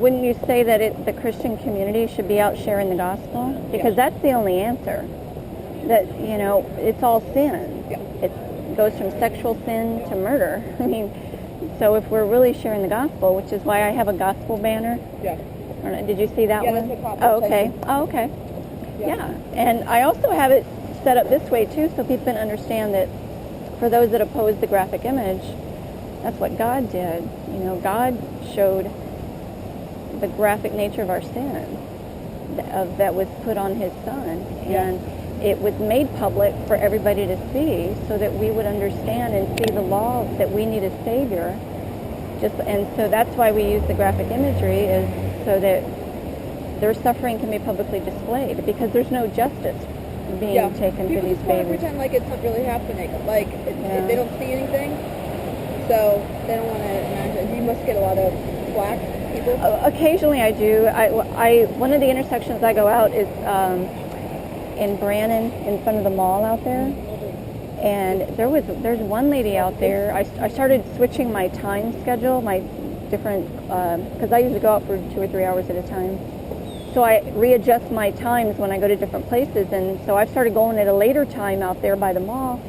wouldn't you say that the Christian community should be out sharing the gospel? Because that's the only answer. That, it's all sin. Yeah. It goes from sexual sin to murder. I mean, so if we're really sharing the gospel, which is why I have a gospel banner. Yeah. Did you see that one? Yeah, that's a copy. Oh, okay. Oh, okay. Yeah. And I also have it set up this way, too, so people can understand that for those that oppose the graphic image, that's what God did. God showed the graphic nature of our sin that was put on his son. And it was made public for everybody to see so that we would understand and see the law that we need a Savior. And so that's why we use the graphic imagery, is so that their suffering can be publicly displayed, because there's no justice being taken for these babies. People pretend like it's not really happening. Like, they don't see anything, so they don't want to imagine. You must get a lot of flack, people? Occasionally I do. One of the intersections I go out is in Brannan, in front of the mall out there. And there's one lady out there. I started switching my time schedule, my different, because I usually go out for 2 or 3 hours at a time. So I readjust my times when I go to different places. And so I started going at a later time out there by the mall.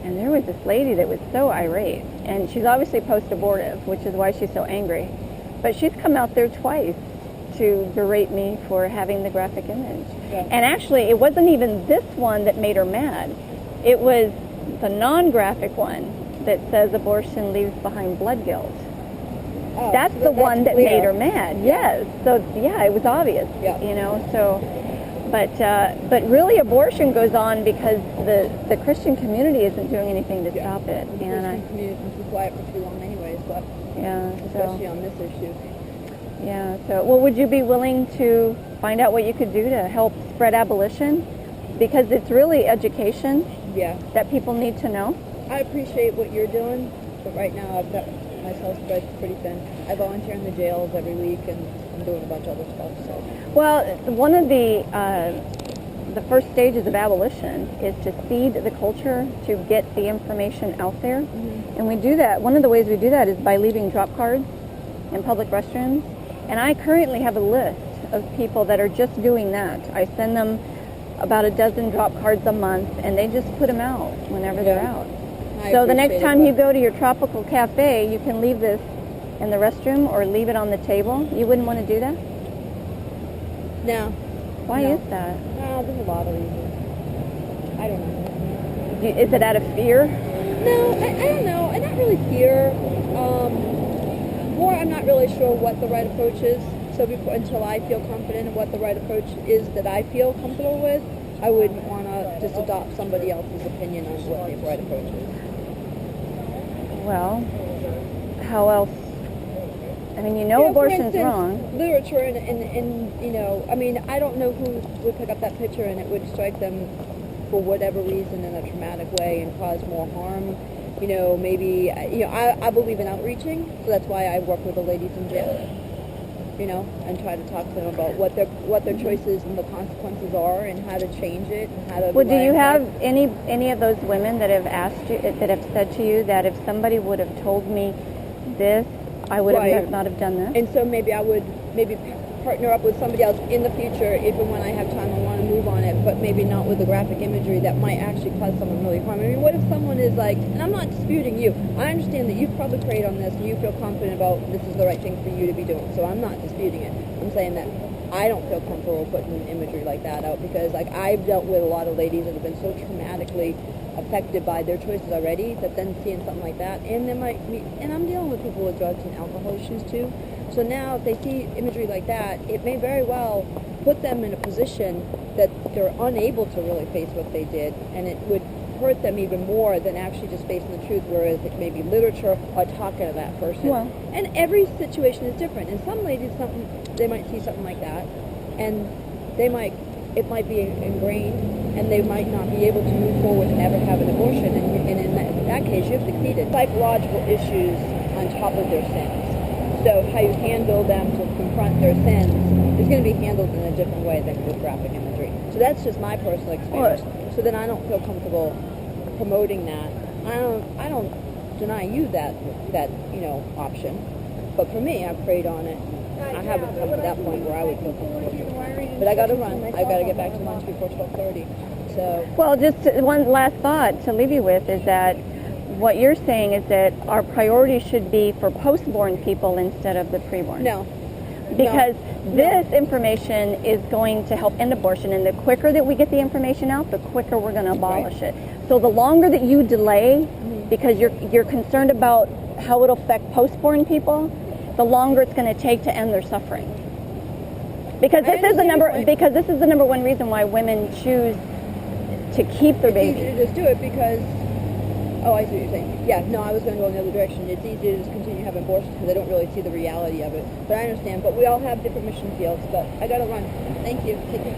And there was this lady that was so irate. And she's obviously post-abortive, which is why she's so angry. But she's come out there twice to berate me for having the graphic image. Yeah. And actually, it wasn't even this one that made her mad. It was the non-graphic one that says abortion leaves behind blood guilt. Oh, that's so the one that clear. made her mad. Yes. So it was obvious. Yeah. So, but really, abortion goes on because the Christian community isn't doing anything to stop it. The Christian community has been quiet for too long, anyways. But especially on this issue. Yeah. So, well, would you be willing to find out what you could do to help spread abolition? Because it's really education. Yeah. That people need to know. I appreciate what you're doing, but right now I've got myself spread pretty thin. I volunteer in the jails every week, and I'm doing a bunch of other stuff. So. Well, one of the first stages of abolition is to seed the culture, to get the information out there. Mm-hmm. And we do that. One of the ways we do that is by leaving drop cards in public restrooms. And I currently have a list of people that are just doing that. I send them about a dozen drop cards a month, and they just put them out whenever they're out. So the next time you go to your tropical cafe, you can leave this in the restroom or leave it on the table. You wouldn't want to do that? No. Why is that? There's a lot of reasons. I don't know. Is it out of fear? No, I don't know. And not really fear. More, I'm not really sure what the right approach is. So until I feel confident in what the right approach is that I feel comfortable with, I wouldn't want to just adopt somebody else's opinion on what the right approach is. Well, how else? I mean, abortion's wrong. Literature and I mean, I don't know who would pick up that picture and it would strike them for whatever reason in a traumatic way and cause more harm. Maybe, I believe in outreaching, so that's why I work with the ladies in jail. And try to talk to them about what their choices and the consequences are, and how to change it, and how to. Well, do you have any of those women that have asked you, that have said to you that if somebody would have told me this, I would have not have done this? And so maybe I would partner up with somebody else in the future, if and when I have time and want to move on it, but maybe not with the graphic imagery that might actually cause someone really harm. I mean, what if someone is like, and I'm not disputing you, I understand that you've probably prayed on this and you feel confident about this is the right thing for you to be doing, so I'm not disputing it. I'm saying that I don't feel comfortable putting imagery like that out, because I've dealt with a lot of ladies that have been so traumatically affected by their choices already, that then seeing something like that, and they might be, and I'm dealing with people with drugs and alcohol issues too. So now if they see imagery like that, it may very well put them in a position that they're unable to really face what they did, and it would hurt them even more than actually just facing the truth, whereas it may be literature or talking to that person. Well, and every situation is different. And some ladies, they might see something like that, and it might be ingrained, and they might not be able to move forward and ever have an abortion. And in that case, you've succeeded. Psychological issues on top of their sins. So how you handle them to confront their sins is going to be handled in a different way than with graphic imagery. So that's just my personal experience. So then I don't feel comfortable promoting that. I don't deny you that option. But for me, I've prayed on it. I haven't come to that point where I would feel comfortable. But I got to run. I got to get back to lunch before 12:30. So. Well, just one last thought to leave you with is that what you're saying is that our priority should be for post-born people instead of the preborn. No. Because this information is going to help end abortion, and the quicker that we get the information out, the quicker we're going to abolish it. So the longer that you delay, because you're concerned about how it'll affect post-born people, the longer it's going to take to end their suffering. Because this is the number one reason why women choose to keep their baby. It's easier to just do it because, oh, I see what you're saying. Yeah, no, I was going to go in the other direction. It's easier to just continue having abortions because I don't really see the reality of it. But I understand. But we all have different mission fields. But I got to run. Thank you. Take care.